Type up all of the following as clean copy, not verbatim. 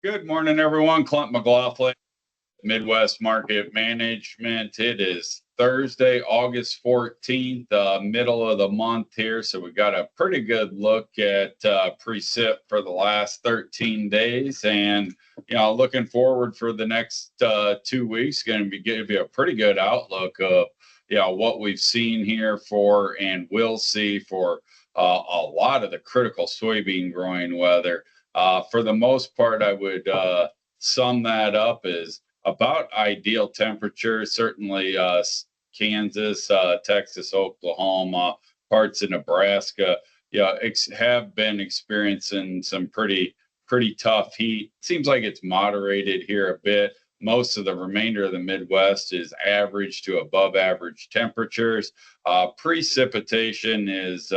Good morning, everyone. Clint McLaughlin, Midwest Market Management. It is Thursday, August 14th, middle of the month here. So we got a pretty good look at precip for the last 13 days. And, looking forward for the next 2 weeks, going to be give you a pretty good outlook of, what we've seen here for and will see for a lot of the critical soybean growing weather. For the most part, I would sum that up as about ideal temperatures. Certainly, Kansas, Texas, Oklahoma, parts of Nebraska, have been experiencing some pretty tough heat. Seems like it's moderated here a bit. Most of the remainder of the Midwest is average to above average temperatures. Precipitation is,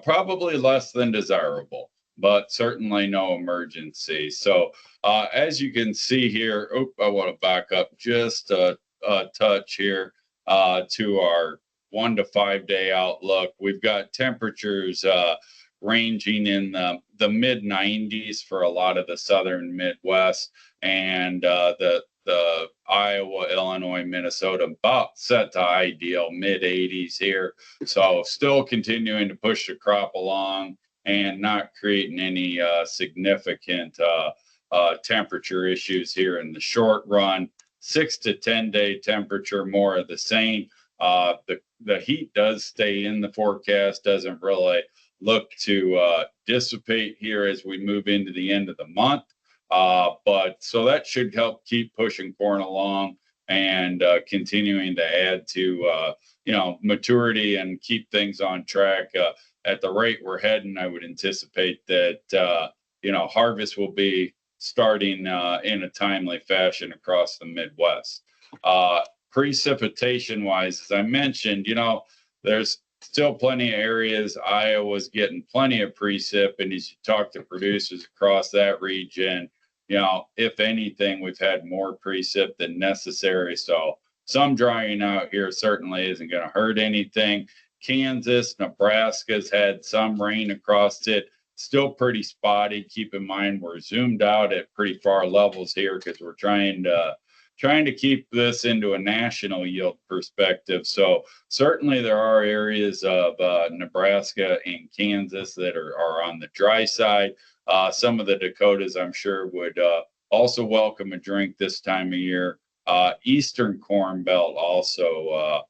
probably less than desirable, but certainly no emergency. So, as you can see here, I want to back up just a touch here to our 1 to 5 day outlook. We've got temperatures ranging in the mid 90s for a lot of the southern Midwest, and the Iowa, Illinois, Minnesota about set to ideal mid 80s here. So still continuing to push the crop along and not creating any significant temperature issues here in the short run. 6 to 10 day temperature, more of the same. The heat does stay in the forecast, doesn't really look to dissipate here as we move into the end of the month. But so that should help keep pushing corn along and continuing to add to maturity and keep things on track. At the rate we're heading, I would anticipate that harvest will be starting in a timely fashion across the Midwest. Precipitation wise, as I mentioned, there's still plenty of areas. Iowa's getting plenty of precip, and as you talk to producers across that region, if anything, we've had more precip than necessary. So some drying out here certainly isn't going to hurt anything. Kansas, Nebraska's had some rain across it. Still pretty spotty. Keep in mind we're zoomed out at pretty far levels here because we're trying to keep this into a national yield perspective. So certainly there are areas of Nebraska and Kansas that are on the dry side. Some of the Dakotas, I'm sure, would also welcome a drink this time of year. Eastern Corn Belt also,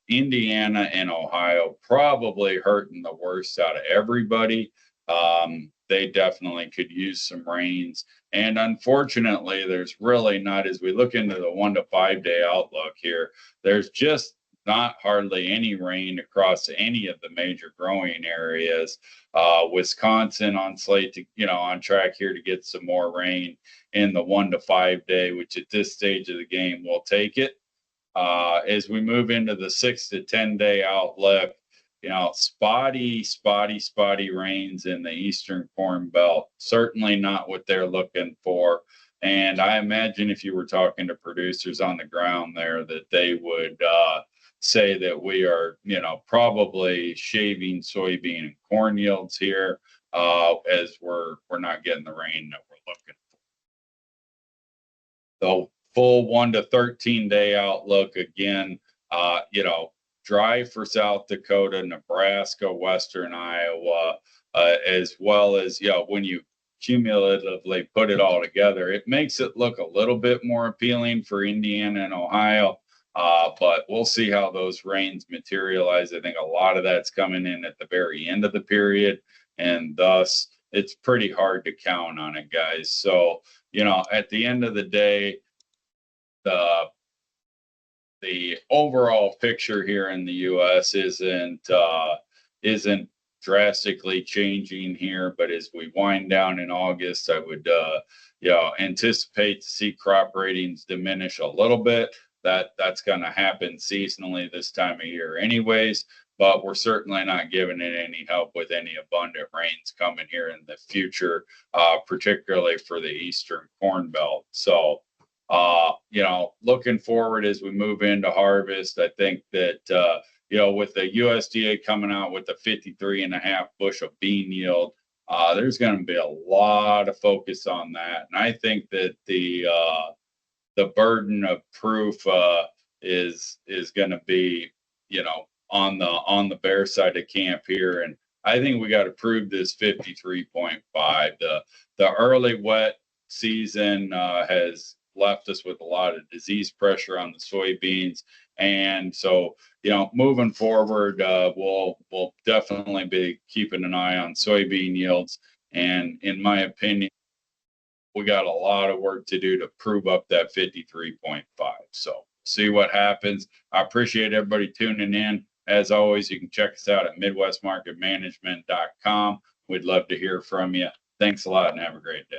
Indiana and Ohio probably hurting the worst out of everybody. They definitely could use some rains. And unfortunately, there's really not, as we look into the 1 to 5 day outlook here, there's just not hardly any rain across any of the major growing areas. Wisconsin on slate to, on track here to get some more rain in the 1 to 5 day, which at this stage of the game will take it. As we move into the 6 to 10 day outlook, spotty rains in the Eastern Corn Belt. Certainly not what they're looking for. And I imagine if you were talking to producers on the ground there, that they would say that we are, probably shaving soybean and corn yields here as we're not getting the rain that we're looking for. So full 1 to 13 day outlook again. Dry for South Dakota, Nebraska, Western Iowa, as well as, when you cumulatively put it all together, it makes it look a little bit more appealing for Indiana and Ohio. But we'll see how those rains materialize. I think a lot of that's coming in at the very end of the period, and thus it's pretty hard to count on it, guys. So, at the end of the day, the the overall picture here in the U.S. isn't drastically changing here. But as we wind down in August, I would anticipate to see crop ratings diminish a little bit. That's going to happen seasonally this time of year, anyways. But we're certainly not giving it any help with any abundant rains coming here in the future, particularly for the Eastern Corn Belt. So looking forward as we move into harvest, I think that, with the USDA coming out with the 53.5 bushel bean yield, There's going to be a lot of focus on that, and I think that the burden of proof is going to be, on the bear side of camp here, and I think we got to prove this 53.5. The early wet season has left us with a lot of disease pressure on the soybeans, and so moving forward, we'll definitely be keeping an eye on soybean yields. And in my opinion, we got a lot of work to do to prove up that 53.5. So see what happens. I appreciate everybody tuning in. As always, you can check us out at midwestmarketmanagement.com. We'd love to hear from you. Thanks a lot and have a great day.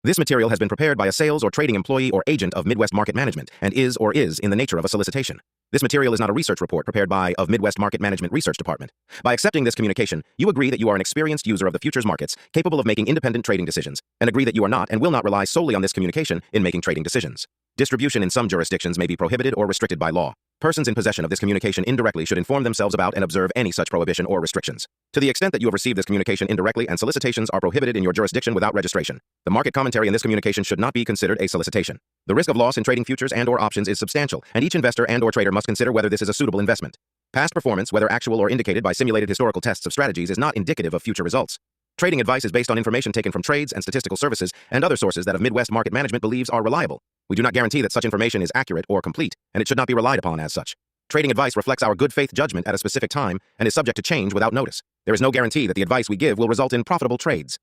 This material has been prepared by a sales or trading employee or agent of Midwest Market Management and is in the nature of a solicitation. This material is not a research report prepared by of Midwest Market Management Research Department. By accepting this communication, you agree that you are an experienced user of the futures markets, capable of making independent trading decisions, and agree that you are not and will not rely solely on this communication in making trading decisions. Distribution in some jurisdictions may be prohibited or restricted by law. Persons in possession of this communication indirectly should inform themselves about and observe any such prohibition or restrictions. To the extent that you have received this communication indirectly and solicitations are prohibited in your jurisdiction without registration, the market commentary in this communication should not be considered a solicitation. The risk of loss in trading futures and/or options is substantial, and each investor and/or trader must consider whether this is a suitable investment. Past performance, whether actual or indicated by simulated historical tests of strategies, is not indicative of future results. Trading advice is based on information taken from trades and statistical services and other sources that of Midwest Market Management believes are reliable. We do not guarantee that such information is accurate or complete, and it should not be relied upon as such. Trading advice reflects our good faith judgment at a specific time and is subject to change without notice. There is no guarantee that the advice we give will result in profitable trades.